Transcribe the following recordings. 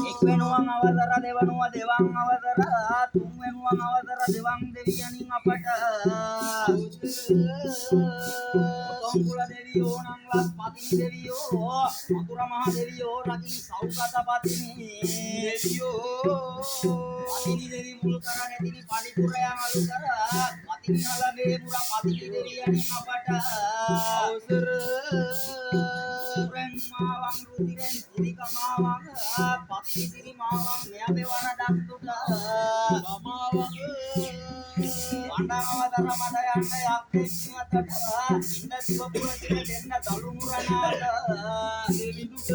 එක් වෙනුවන් අවසර දෙවනුව දෙවන් අවසර තුන් වෙනුවන් අවසර දෙවන් දෙවියනින් අපට උතුම් දෙවියෝ නම් ලස් පතිනි දෙවියෝ මතුර මහ දෙවියෝ රජි සෞකත පතිනි දෙවියෝ පතිනි දෙවි මුල් කර නැතිනි පරිපුරයන් අලු කර පතිනි නලගේ පුර පතිනි දෙවියනින් අපට අවසර මාවං රුධිරෙන් සිරිකමාවං පතිනි සිරි මාවං මෙයබේ වරදක් දුක මාවං වණ්ඩාවතර මඩ යන්න යක්කෙන්නට ඉන්න දිවපුර දින දෙන්න දලු මුරනාට දෙවිදුක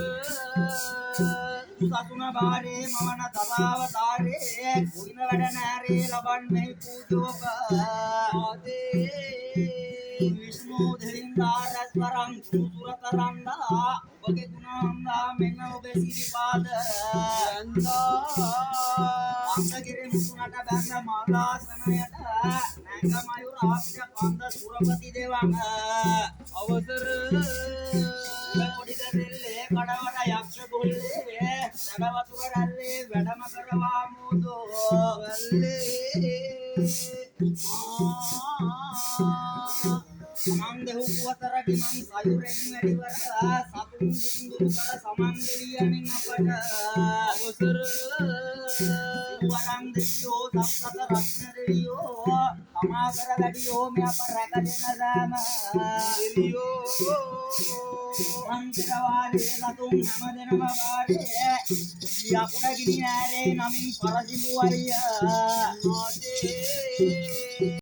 සතුන බාරේ මවන තලාවතාරේ කුයින වැඩ නෑරේ ලබන්නේ පූජෝක ආදේ විෂ්ණු දෙවිඳාරස් වරං සුරතරන්දා ඔබගේ ගුණාන්දා මෙන්න ඔබේ සිරිපාද යන්දා අංගගිරි මුතුනට බැඳ මාලාසනයට නැංග මයුර ආපිට කන්ද සුරපති දෙවං අවසර පොඩි දෙල්ලේ කඩවඩ යක්ෂ ගොල්ලේ සැබවතුර රැල්ලේ වැඩම කරවා මුදෝ වැල්ලේ සමන් දෙහු පුවතර කිමන් සයුරෙන් වැඩිවර සතුන් දුරු කර සමන් දෙවියන්ෙන් අපට අවසර වරන් දෙවියෝ සම්සත රත්න දෙවියෝ සමාකර වැඩියෝ මෙ අප රැකගෙන සෑම දෙවියෝ අන්තරවාරේ සතුන් හැමදෙනම වාරේ යකුඩ ගිනි ඈරේ නමින් පරසිදු අයියා